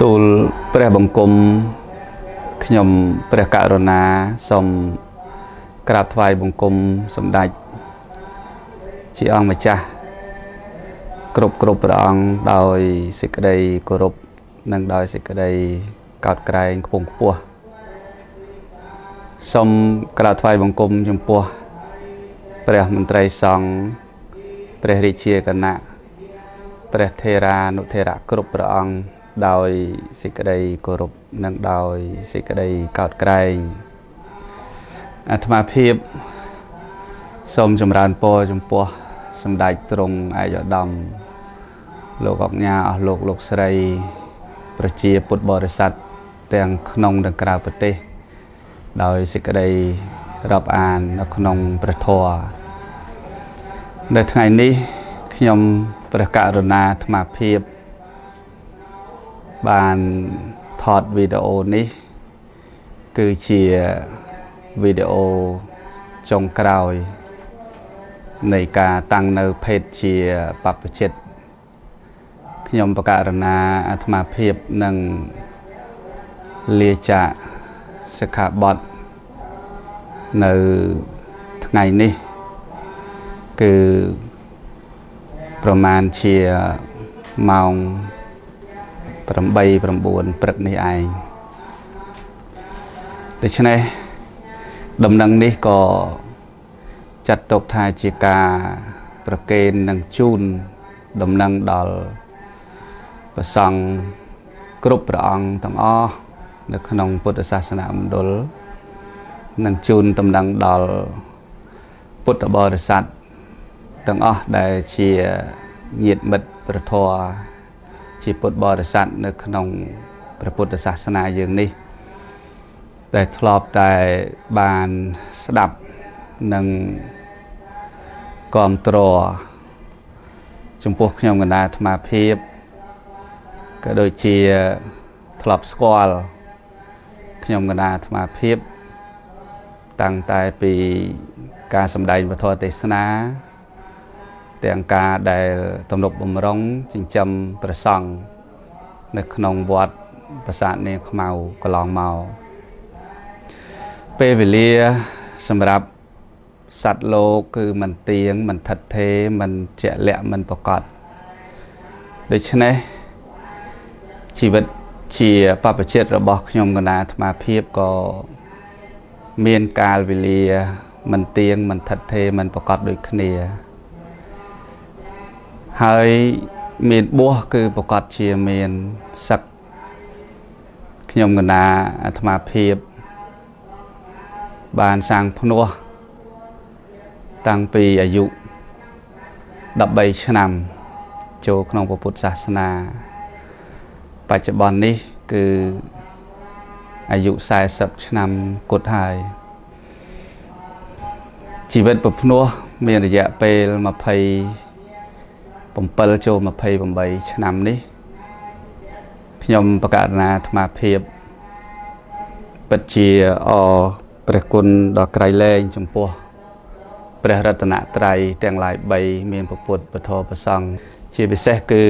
ទូលព្រះបង្គំខ្ញុំព្រះករុណាសូមក្រាបថ្វាយបង្គំសម្ដេចជាអង្គម្ចាស់គ្រប់ព្រះអង្គដោយសេចក្តីគោរពនិងដោយសេចក្តីកោតក្រែងខ្ពង់ខ្ពស់សូមក្រាបថ្វាយបង្គំចំពោះព្រះមន្ត្រីសង្ឃព្រះរាជាគណៈព្រះថេរានុថេរៈគ្រប់ព្រះអង្គដោយសេចក្តីគោរពនិងដោយសេចក្តីកោតក្រែងអាត្មាភាពសូមចម្រើនពរចំពោះសម្ដេចទ្រង់ឯកឧត្តមលោកអគ្គញាអស់លោកស្រីប្រជាពុទ្ធបរិស័ទទាំងក្នុងនិងក្រៅប្រទេសដោយសេចក្តីរាប់អាននៅក្នុងព្រះធម៌នៅថ្ងៃនេះខ្ញុំព្រះករុណាអាត្មាភាពបានថតវីដេអូនេះគឺជាវីដេអូចុងក្រោយនៃការតាំងនៅភេទជាបព្វជិតខ្ញុំព្រះករុណាអាត្មាភាពនឹងលាចាកសិក្ខាបទនៅថ្ងៃនេះគឺប្រមាណជាម៉ោង 8-9 ព្រឹកនេះឯងដូច្នេះដំណឹងនេះក៏ចាត់ទុកថាជាការប្រគេននិងជូនដំណឹងដល់ព្រះសង្ឃគ្រប់ព្រះអង្គទាំងអស់នៅក្នុងពុទ្ធសាសនាមណ្ឌលនិងជូនដំណឹងដល់ពុទ្ធបរិស័ទទាំងអស់ដែលជាញាតិមិត្តព្រះធម៌ជាពុទ្ធបរិស័ទនៅក្នុងព្រះពុទ្ធសាសនាយើងនេះដែលធ្លាប់តែបានស្ដាប់និងគាំទ្រចំពោះខ្ញុំកណ្ដាលអាត្មាភាពក៏ដូចជាធ្លាប់ស្គាល់ខ្ញុំកណ្ដាលអាត្មាភាពតាំងតែពីការសម្ដែងពធទេសនាទាំងការដែលទំនុកបំរុងចិញ្ចឹមព្រះសង្ឃនៅក្នុងវត្តប្រាសាទនាងខ្មៅកន្លងមកពេលវេលាសម្រាប់សត្វលោកគឺមិនទៀងមិនថិតថេរមិនជាក់លាក់មិនប្រកបដូច្នេះជីវិតជាបព្វជិតរបស់ខ្ញុំកណ្ដាលអាត្មាភាពក៏មានកាលវេលាមិនទៀងមិនថិតថេរមិនប្រកបដូចគ្នាហើយមានបួសគឺប្រកាសជាមានសឹកខ្ញុំកណ្ដាអាត្មាភាពបានសាងភ្នោះតាំងពីអាយុ13ឆ្នាំចូលក្នុងពុទ្ធសាសនាបច្ចុប្បន្ននេះគឺអាយុ40ឆ្នាំគត់ហើយជីវិតប្រភ្នោះមានរយៈពេល27ចូល28ឆ្នាំនេះខ្ញុំប្រកាសណាអាត្មាភាពពិតជាព្រះគុណដ៏ក្រៃលែងចំពោះព្រះរតនត្រ័យទាំងឡាយ3មានពុទ្ធពធប្រសង្ឃជាពិសេសគឺ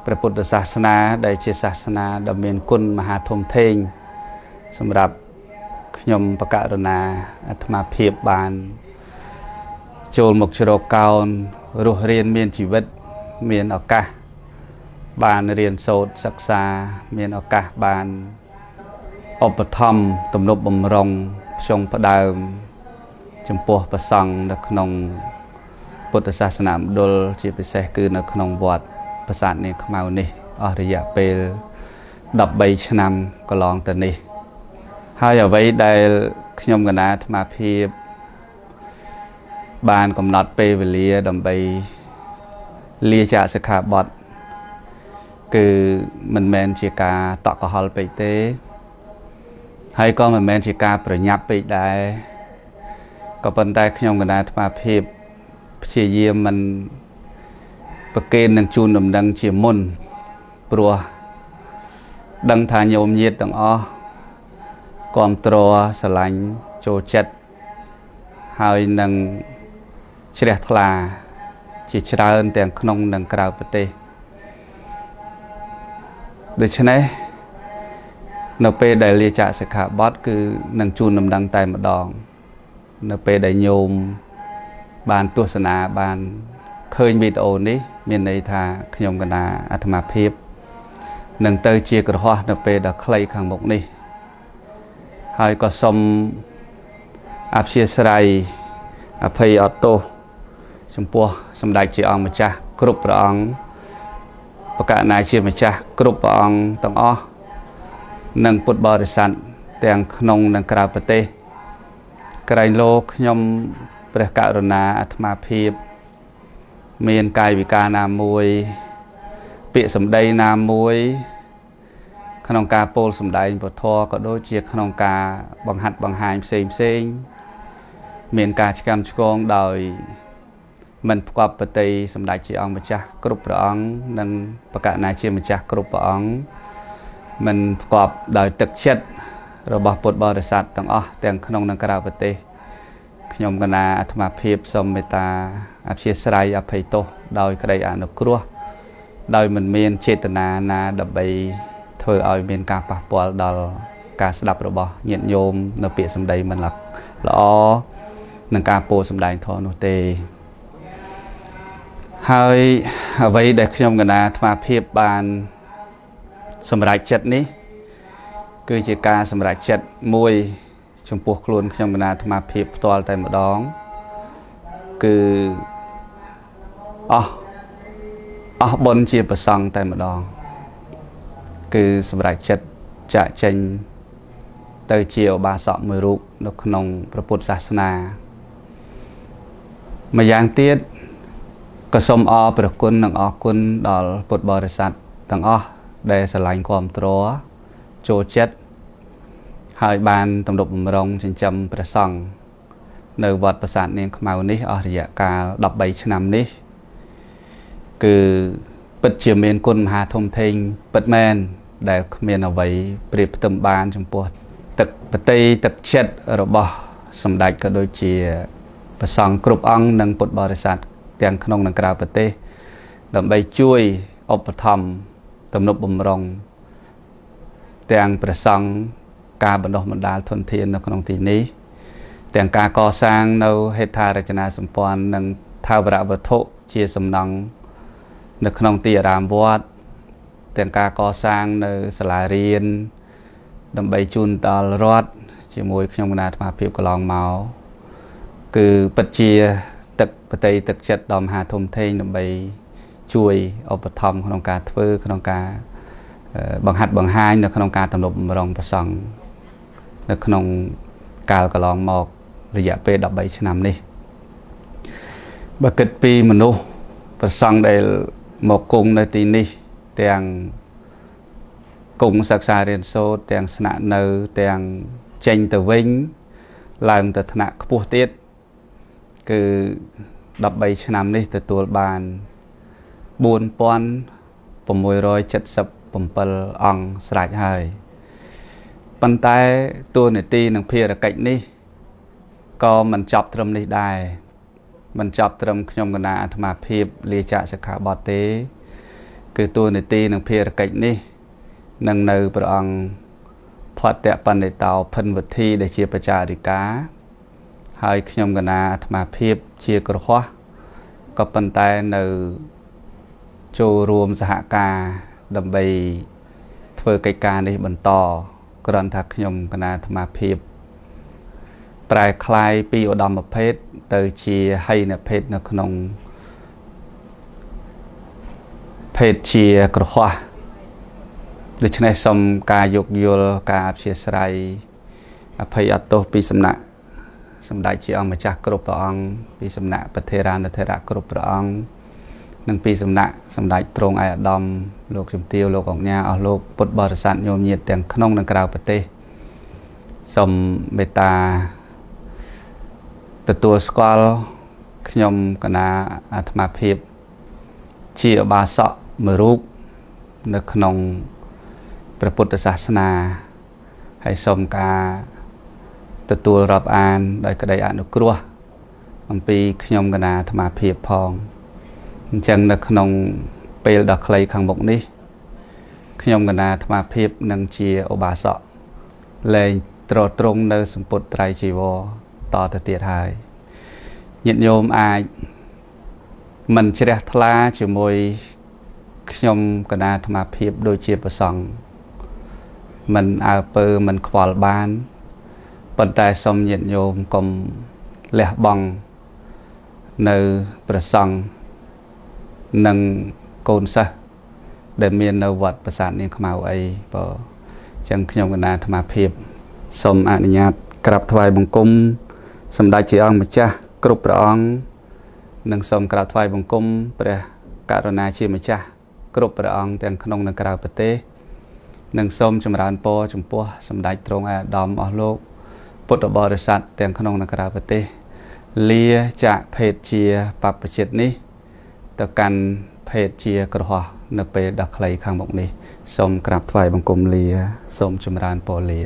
ព្រះពុទ្ធសាសនាដែលជាសាសនាដ៏មានគុណមហាធំធេងសម្រាប់ខ្ញុំប្រកាសណាអាត្មាភាពបានចូលមកជ្រកកោនរស់រៀនមានជីវិតមានឱកាសបានរៀនសូត្រសិក្សាមានឱកាសបានឧបត្ថម្ភទំនុកបំរុងផ្ចង់ផ្ដើមចំពោះព្រះសង្ឃនៅក្នុងពុទ្ធសាសនាមណ្ឌលជាពិសេសគឺនៅក្នុងវត្តប្រាសាទនាងខ្មៅនេះអស់រយៈពេល13ឆ្នាំកន្លងទៅនេះហើយអ្វីដែលខ្ញុំកណ្ដាលអាត្មាភាពបានកំណត់ពេលវេលាដើម្បីលាចាកសិក្ខាបទគឺមិនមែនជាការតក់កុហលពេកទេហើយក៏មិនមែនជាការប្រញាប់ពេកដែរក៏ប៉ុន្តែខ្ញុំកណ្ដាលអាត្មាភាពព្យាយាមមិនប្រគេននឹងជូនដំណឹងជាមុនព្រោះដឹងថាញោមញាតិទាំងអស់គាំទ្រស្រឡាញ់ចូលចិត្តហើយនឹងជ្រះថ្លាជាច្រើនទាំងក្នុងនិងក្រៅប្រទេសដូច្នេះ នៅពេលដែលលាចាកសិក្ខាបទគឺនឹងជូនដំណឹងតែម្ដងនៅពេលដែលញោមបានទស្សនាបានឃើញវីដេអូនេះមានន័យថាខ្ញុំកណាអាត្មាភាពនឹងទៅជាក្រហមនៅពេលដ៏ខ្លីខាងមុខនេះហើយក៏សូមអព្យាស្រ័យអភ័យអត់ទោសចំពោះសម្ដេចជាអង្គម្ចាស់គ្រប់ព្រះអង្គបកណាជាម្ចាស់គ្រប់ព្រះអង្គទាំងអស់និងពុទ្ធបរិស័ទទាំងក្នុងនិងក្រៅប្រទេសក្រែងលោកខ្ញុំព្រះករុណាអាត្មាភាពមានកាយវិការណាមួយពាក្យសម្ដីណាមួយក្នុងការពោលសម្ដែងពធក៏ដូចជាក្នុងការបង្ហាត់បង្ហាញផ្សេងមានការឆ្កាំឆ្គងដោយមិនផ្គប់បតីសម្ដេចជាអង្គម្ចាស់គ្រប់ព្រះអង្គនិងបកណាជាម្ចាស់គ្រប់ព្រះអង្គមិនផ្គប់ដោយទឹកចិត្តរបស់ពុទ្ធបរិស័ទទាំងអស់ទាំងក្នុងនិងក្រៅប្រទេសខ្ញុំកណាអាត្មាភាពសូមមេត្តាអព្យាស្រ័យអភ័យទោសដោយក្តីអនុគ្រោះដោយមិនមានចេតនាណាដើម្បីធ្វើឲ្យមានការប៉ះពាល់ដល់ការស្ដាប់របស់ញាតិញោមនៅពាក្យសម្ដីមិនល្អនឹងការពោលសម្ដែងធម៌នោះទេហើយអ្វីដែលខ្ញុំកណាអាត្មាភាពបានសម្រេចចិត្តនេះគឺជាការសម្រេចចិត្តមួយចំពោះខ្លួនខ្ញុំកណាអាត្មាភាពផ្ទាល់តែម្ដងគឺអស់បុណ្យជាប្រសង់តែម្ដងគឺសម្រេចចិត្តចាក់ចេញទៅជាឧបាសកមួយរូបនៅក្នុងព្រះពុទ្ធសាសនាម្យ៉ាងទៀតក៏សូមអរព្រះគុណនិងអរគុណដល់ពុទ្ធបរិស័ទទាំងអស់ដែលស្រឡាញ់គាំទ្រចូលចិត្តហើយបានទំនុកបម្រុងចិញ្ចឹមព្រះសង្ឃនៅវត្តប្រាសាទនាងខ្មៅនេះអស់រយៈកាល13ឆ្នាំនេះគឺពិតជាមានគុណមហាធំធេងពិតមែនដែលគ្មានអ្វីប្រៀបផ្ទឹមបានចំពោះទឹកបតីទឹកចិត្តរបស់សម្ដេចក៏ដូចជាព្រះសង្ឃគ្រប់អង្គនិងពុទ្ធបរិស័ទទាំងក្នុងនិងក្រៅប្រទេសដើម្បីជួយឧបត្ថម្ភទំនុកបម្រុងទាំងព្រះសង្ឃការបណ្ដុះបណ្ដាលធនធាននៅក្នុងទីនេះទាំងការកសាងនៅហេដ្ឋារចនាសម្ព័ន្ធនិងថាវរវត្ថុជាសំណង់នៅក្នុងទីអារាមវត្តទាំងការកសាងនៅសាលារៀនដើម្បីជូនដល់រដ្ឋជាមួយខ្ញុំគណៈអាត្មាភាពកន្លងមកគឺពិតជាទឹកបតីទឹកចិត្តដ៏មហាធំធេងដើម្បីជួយឧបត្ថម្ភក្នុងការធ្វើក្នុងការបង្ហាត់បង្ហាញនៅក្នុងការទំនុកបម្រុងព្រះសង្ឃនៅក្នុងកាលកន្លងមករយៈពេល13ឆ្នាំនេះបើគិតពីមនុស្សព្រះសង្ឃដែលមកគង់នៅទីនេះទាំងគង់សិក្សារៀនសូត្រទាំងស្នាក់នៅទាំងចេញទៅវិញឡើងទៅថ្នាក់ខ្ពស់ទៀតគឺ13ឆ្នាំនេះទទួលបាន4677អង្គស្រេចហើយប៉ុន្តែតួនាទីនិងភារកិច្ចនេះក៏មិនចប់ត្រឹមនេះដែរមិនចប់ត្រឹមខ្ញុំគណៈអាត្មាភាពលាចាកសិក្ខាបទទេគឺតួនាទីនិងភារកិច្ចនេះនឹងនៅព្រះអង្គផតៈបណ្ឌិតោភិនវុធីដែលជាប្រជាអធិការហើយខ្ញុំគណៈអាត្មាភាពជាក្រហមក៏ប៉ុន្តែនៅចូលរួមសហការដើម្បីធ្វើកិច្ចការនេះបន្តគ្រាន់ថាខ្ញុំគណៈអាត្មាភាពប្រែคลายពីឧត្តមភេទទៅជាហីនភេទនៅក្នុងភេទជាក្រហមដូច្នេះសូមការយោគយល់ការអព្យាស្រ័យអភ័យអត់ទោសពីសំណាក់សម្ដេចជាអង្គម្ចាស់គ្រប់ព្រះអង្គពីសំណាក់ប្រធេរានុធេរៈគ្រប់ព្រះអង្គនិងពីសំណាក់សម្ដេចទ្រង់ឯកឧត្តមលោកជំទាវលោកអង្គញាអស់លោកពុទ្ធបរិស័ទញោមញាតិទាំងក្នុងនិងក្រៅប្រទេសសូមមេត្តាទទួលស្គាល់ខ្ញុំគណៈអាត្មាភាពជាឧបាសកមួយរូបនៅក្នុងព្រះពុទ្ធសាសនាហើយសូមការទទួលរាប់អានដោយក្តីអនុគ្រោះអំពីខ្ញុំគណៈអាត្មាភាពផងអញ្ចឹងនៅក្នុងពេលដ៏ខ្លីខាងមុខនេះខ្ញុំគណៈអាត្មាភាពនឹងជាឧបាសក លែងត្រត្រង់នៅសម្ពុតត្រៃជីវរតទៅទៀតហើយញាតិញោមអាចមិនជ្រះថ្លាជាមួយខ្ញុំកណាអាត្មាភាពដូចជាប្រសង់មិនអើពើមិនខ្វល់បានប៉ុន្តែសូមញាតិញោមកុំលះបង់នៅប្រសង់និងកូនសិស្សដែលមាននៅវត្តប្រាសាទនាងខ្មៅអីបើចឹងខ្ញុំកណាអាត្មាភាពសូមអនុញ្ញាតក្រាបថ្វាយបង្គំសម្ដេចជាអង្គម្ចាស់គ្រប់ព្រះអង្គនិងសូមក្រាបថ្វាយបង្គំព្រះករុណាជាម្ចាស់គ្រប់ព្រះអង្គទាំងក្នុងនិងក្រៅប្រទេសនិងសូមចម្រើនពរចំពោះសម្ដេចទ្រង់អាដាមអស់លោកពុទ្ធបរិស័ទទាំងក្នុងនិងក្រៅប្រទេសលាចាកភេទជាបព្វជិតនេះទៅកាន់ភេទជាក្រហមនៅពេលដ៏ខ្លីខាងមុខនេះសូមក្រាបថ្វាយបង្គំលាសូមចម្រើនពរលា